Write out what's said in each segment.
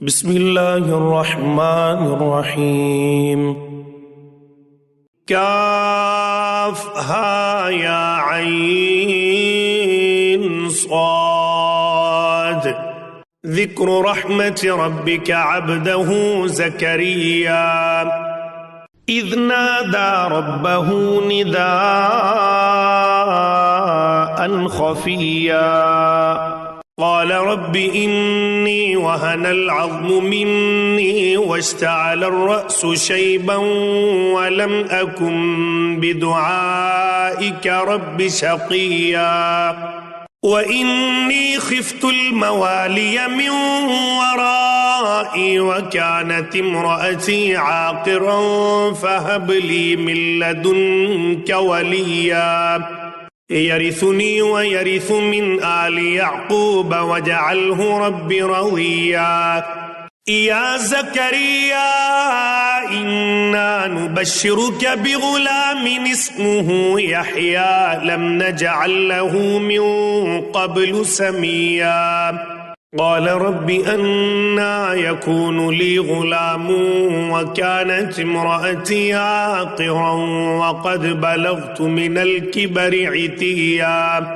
بسم الله الرحمن الرحيم. كافها يا عين صاد. ذكر رحمة ربك عبده زكريا إذ نادى ربه نداء خفيا قال رب إني وهن العظم مني واشتعل الرأس شيبا ولم أكن بدعائك رب شقيا وإني خفت الموالي من ورائي وكانت امرأتي عاقرا فهب لي من لدنك وليا يرثني ويرث من آل يعقوب واجعله رب رضيا يا زكريا إنا نبشرك بغلام اسمه يحيى لم نجعل له من قبل سميا قال رب أنى يكون لي غلام وكانت امرأتي عاقرا وقد بلغت من الكبر عتيا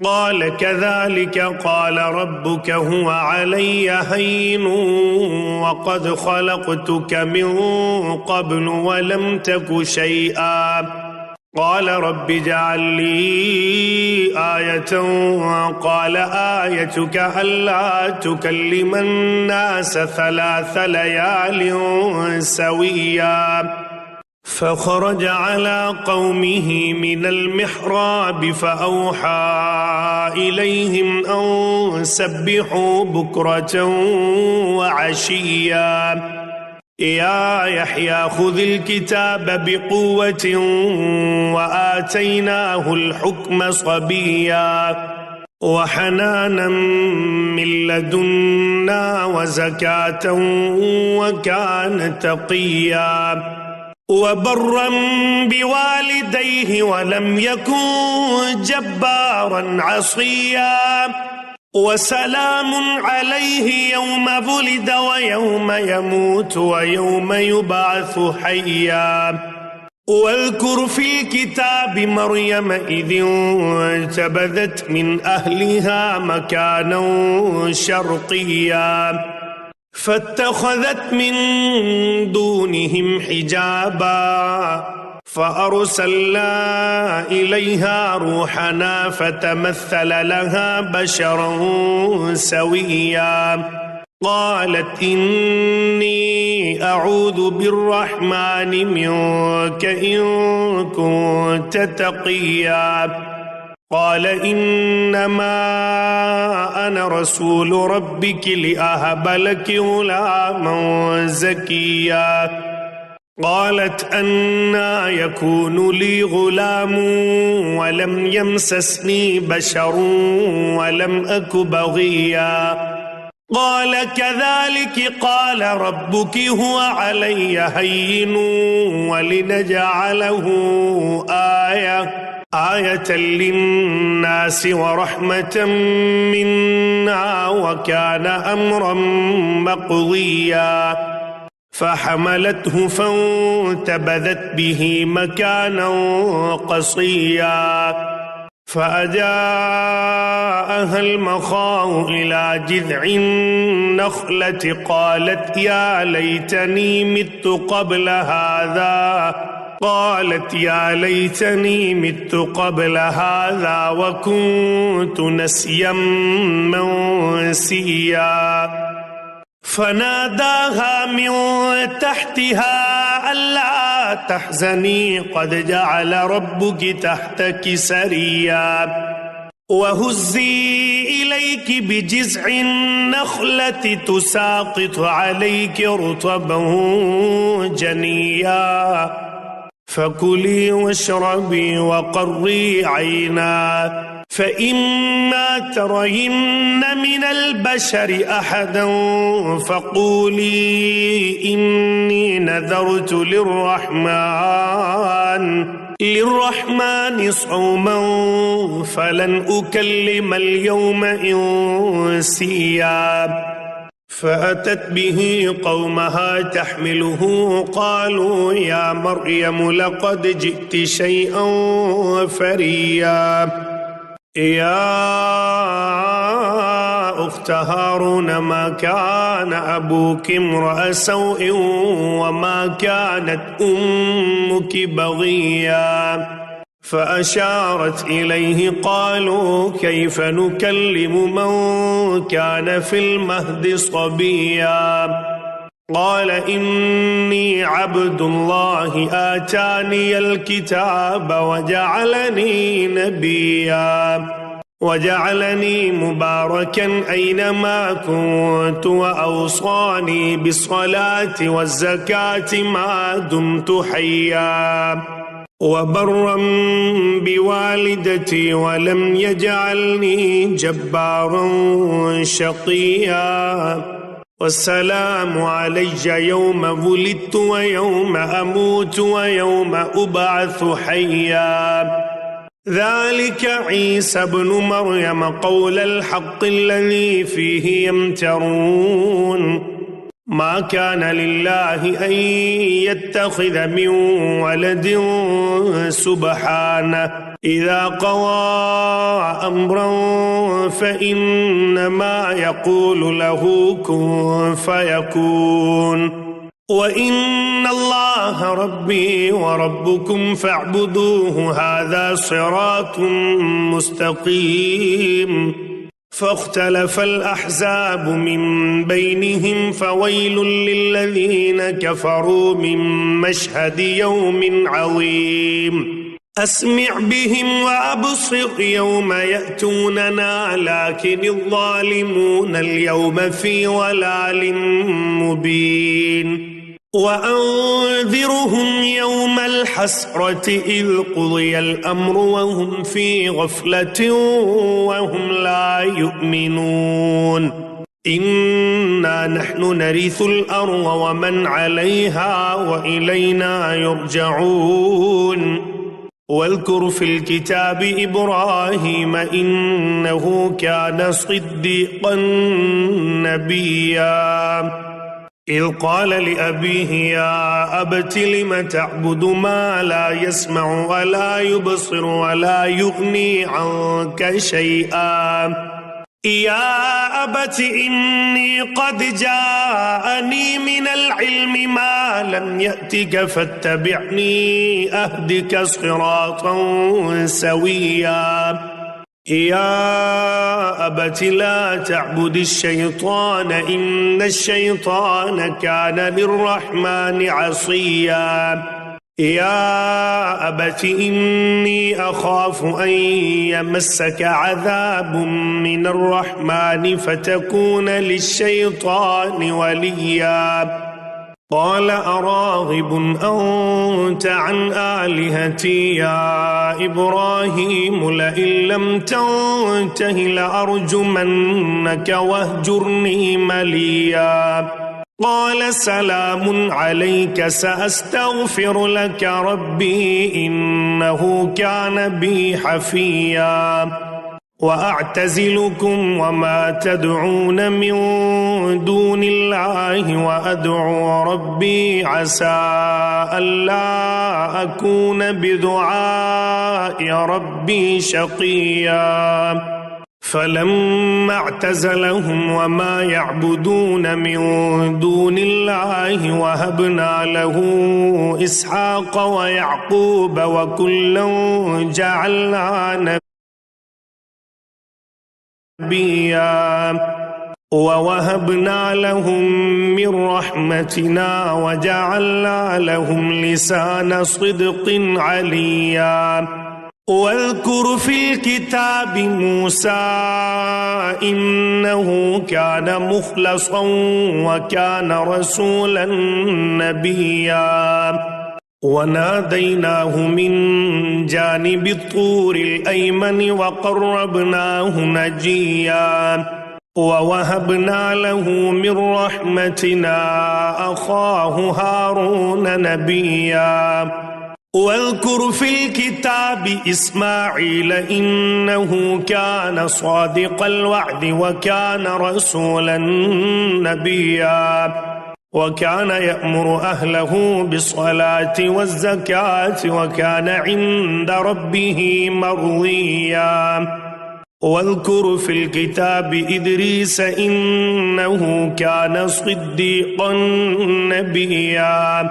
قال كذلك قال ربك هو علي هين وقد خلقتك من قبل ولم تك شيئا قال رب اجعل لي آية قال آيتك ألا تكلم الناس 3 ليال سويا فخرج على قومه من المحراب فأوحى إليهم أن سبحوا بكرة وعشيا يا يحيى خذ الكتاب بقوة وآتيناه الحكم صبيا وحنانا من لدنا وزكاة وكان تقيا وبرا بوالديه ولم يكن جبارا عصيا وسلام عليه يوم ولد ويوم يموت ويوم يبعث حيا واذكر في الكتاب مريم إذ انتبذت من أهلها مكانا شرقيا فاتخذت من دونهم حجابا فأرسلنا إليها روحنا فتمثل لها بشرا سويا قالت إني أعوذ بالرحمن منك إن كنت تقيا قال إنما أنا رسول ربك لأهب لك غلاما زكيا قالت أنى يكون لي غلام ولم يمسسني بشر ولم أك بغيا قال كذلك قال ربك هو علي هين ولنجعله آية للناس ورحمة منا وكان أمرا مقضيا فحملته فانتبذت به مكانا قصيا فأجاءها المخاض إلى جذع النخلة قالت يا ليتني مت قبل هذا وكنت نسيا منسيا فناداها من تحتها ألا تحزني قد جعل ربك تحتك سريا وهزي إليك بجذع النخلة تساقط عليك رطبا جنيا فكلي واشربي وقري عينا فإما ترين من البشر أحدا فقولي إني نذرت للرحمن صوما فلن أكلم اليوم إنسيا فأتت به قومها تحمله قالوا يا مريم لقد جئت شيئا فريا يا أخت هارون ما كان أبوك امرأ سوء وما كانت أمك بغيا فأشارت إليه قالوا كيف نكلم من كان في المهد صبيا قال إني عبد الله آتاني الكتاب وجعلني نبيا وجعلني مباركا أينما كنت وأوصاني بالصلاة والزكاة ما دمت حيا وبرا بوالدتي ولم يجعلني جبارا شقيا والسلام علي يوم ولدت ويوم أموت ويوم أبعث حيا ذلك عيسى ابن مريم قول الحق الذي فيه يمترون ما كان لله أن يتخذ من ولد سبحانه إذا قضى أمرا فإنما يقول له كن فيكون وإن الله ربي وربكم فاعبدوه هذا صراط مستقيم فاختلف الأحزاب من بينهم فويل للذين كفروا من مشهد يوم عظيم أسمع بهم وأبصر يوم يأتوننا لكن الظالمون اليوم في ضلال مبين وأنذرهم يوم الحسرة إذ قضي الأمر وهم في غفلة وهم لا يؤمنون إنا نحن نرث الأرض ومن عليها وإلينا يرجعون واذكر في الكتاب إبراهيم إنه كان صديقا نبيا إذ قال لأبيه يا أبت لم تعبد ما لا يسمع ولا يبصر ولا يغني عنك شيئا يا أبت إني قد جاءني من العلم ما لم يأتك فاتبعني أهدك صراطا سويا يا أبت لا تعبد الشيطان إن الشيطان كان للرحمن عصيا يا أبت إني أخاف أن يمسك عذاب من الرحمن فتكون للشيطان وليا قال أراغب أنت عن آلهتي يا إبراهيم لئن لم تنته لأرجمنك واهجرني مليا قال سلام عليك سأستغفر لك ربي إنه كان بي حفيا وأعتزلكم وما تدعون من دون الله وأدعو ربي عسى ألا أكون بدعاء ربي شقيا فلما اعتزلهم وما يعبدون من دون الله وهبنا له إسحاق ويعقوب وكلا جعلنا نبيا ووهبنا لهم من رحمتنا وجعلنا لهم لسان صدق عليا واذكر في الكتاب موسى إنه كان مخلصا وكان رسولا نبيا وناديناه من جانب الطور الأيمن وقربناه نجيا ووهبنا له من رحمتنا أخاه هارون نبيا واذكر في الكتاب إسماعيل إنه كان صادق الوعد وكان رسولا نبيا وكان يأمر أهله بالصلاة والزكاة وكان عند ربه مرضيا واذكر في الكتاب إدريس إنه كان صديقا نبيا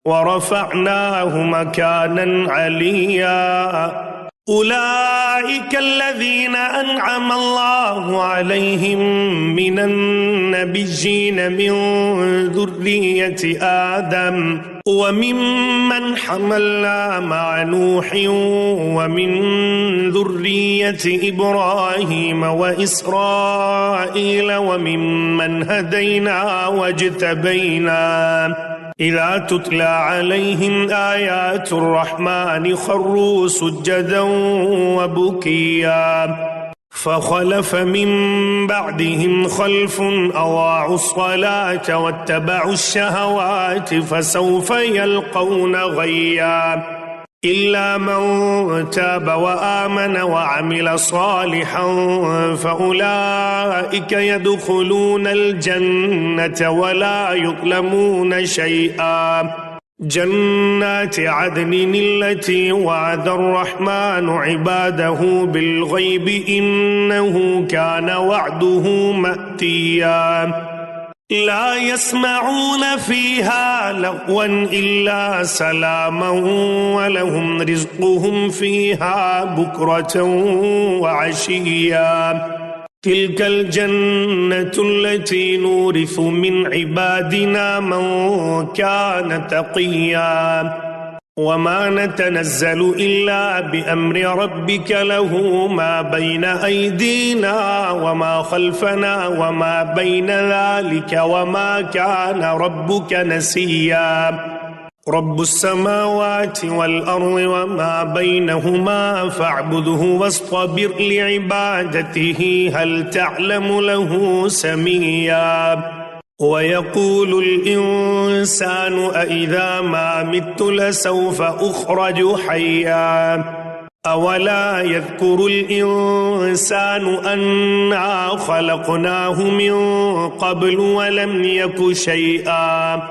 ورفعناه مكانا عليا أولئك الذين أنعم الله عليهم من النبيين من ذرية آدم وممن حملنا مع نوح ومن ذرية إبراهيم وإسرائيل وممن هدينا واجتبينا إذا تتلى عليهم آيات الرحمن خروا سجدا وبكيا فخلف من بعدهم خلف أضاعوا الصلاة واتبعوا الشهوات فسوف يلقون غيا إلا من تاب وآمن وعمل صالحا فأولئك يدخلون الجنة ولا يظلمون شيئا جنات عدن التي وعد الرحمن عباده بالغيب إنه كان وعده مأتيا لا يسمعون فيها لغوا إلا سلاما ولهم رزقهم فيها بكرة وعشيا تلك الجنة التي نورث من عبادنا من كان تقيا وما نتنزل إلا بأمر ربك له ما بين أيدينا وما خلفنا وما بين ذلك وما كان ربك نسيا رب السماوات والأرض وما بينهما فاعبده واصطبر لعبادته هل تعلم له سميا ويقول الإنسان أإذا ما مت لسوف أخرج حيا أولا يذكر الإنسان أنا خلقناه من قبل ولم يك شيئا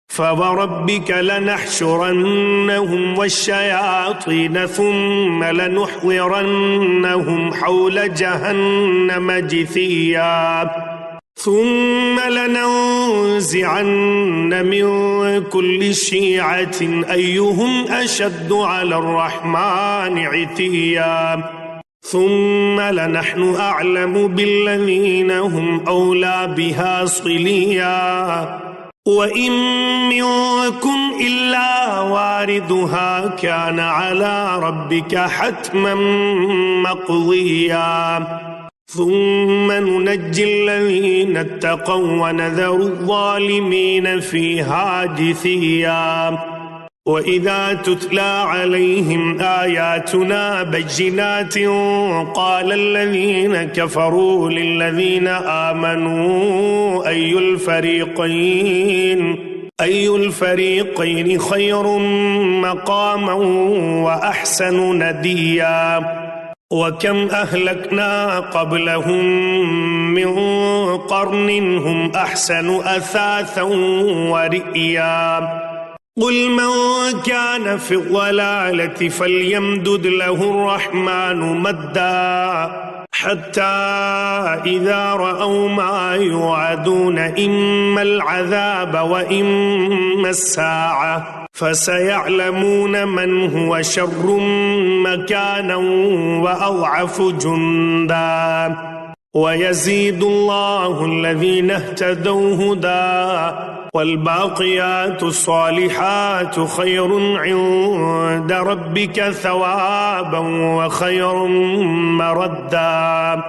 فوربك لنحشرنهم والشياطين ثم لنحضرنهم حول جهنم جثيا ثم لننزعن من كل شيعة أيهم أشد على الرحمن عتيا ثم لنحن أعلم بالذين هم أولى بها صليا وإن منكم إلا واردها كان على ربك حتما مقضيا ثم ننجي الذين اتقوا ونذر الظالمين فيها جثيا وإذا تتلى عليهم آياتنا بينات قال الذين كفروا للذين آمنوا أي الفريقين خير مقاما وأحسن نديا وكم أهلكنا قبلهم من قرن هم أحسن أثاثا ورئيا قل من كان في الضلالة فليمدد له الرحمن مدا حتى إذا رأوا ما يوعدون إما العذاب وإما الساعة فسيعلمون من هو شر مكانا وأضعف جندا ويزيد الله الذين اهتدوا هدى والباقيات الصالحات خير عند ربك ثوابا وخير مردا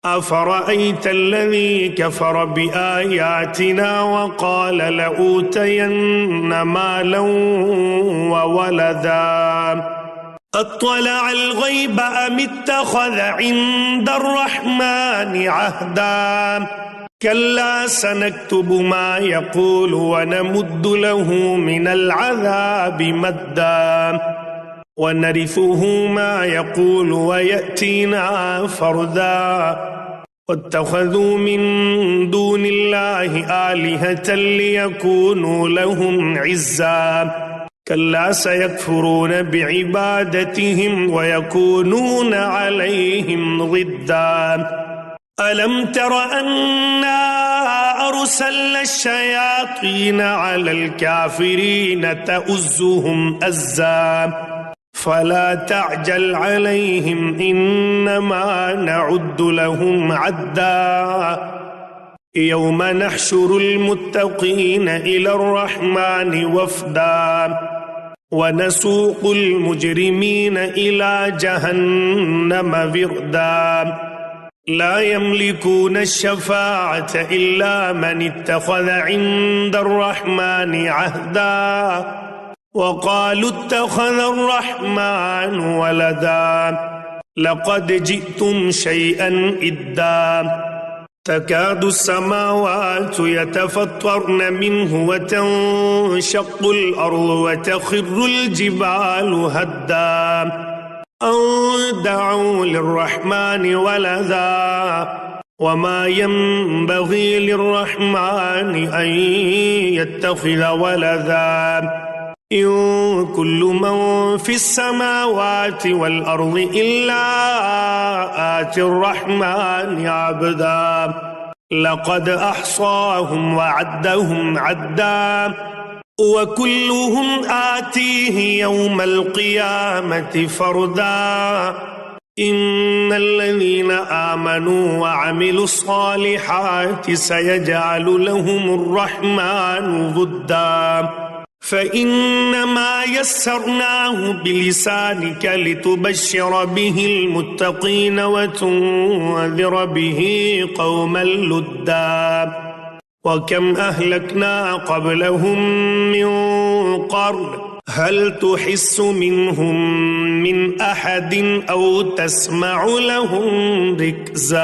أفرأيت الذي كفر بآياتنا وقال لأوتين مالا وولدا أطلع الغيب أم اتخذ عند الرحمن عهدا كلا سنكتب ما يقول ونمد له من العذاب مدا ونرثه ما يقول ويأتينا فردا واتخذوا من دون الله آلهة ليكونوا لهم عزا كلا سيكفرون بعبادتهم ويكونون عليهم ضدا ألم تر أنا أرسلنا الشياطين على الكافرين تؤزهم أزا فلا تعجل عليهم إنما نعد لهم عدا يوم نحشر المتقين إلى الرحمن وفدا ونسوق المجرمين إلى جهنم وردا لا يملكون الشفاعة إلا من اتخذ عند الرحمن عهدا وقالوا اتخذ الرحمن ولدا لقد جئتم شيئا إدا تكاد السماوات يتفطرن منه وتنشق الأرض وتخر الجبال هدا أن دعوا للرحمن ولدا وما ينبغي للرحمن أن يتخذ ولدا إن كل من في السماوات والأرض إلا آتي الرحمن عبدا لقد أحصاهم وعدهم عدا وكلهم آتيه يوم القيامة فردا إن الذين آمنوا وعملوا الصالحات سيجعل لهم الرحمن ودًا فإنما يسرناه بلسانك لتبشر به المتقين وتنذر به قوما لدا وكم أهلكنا قبلهم من قرن هل تحس منهم من أحد أو تسمع لهم ركزا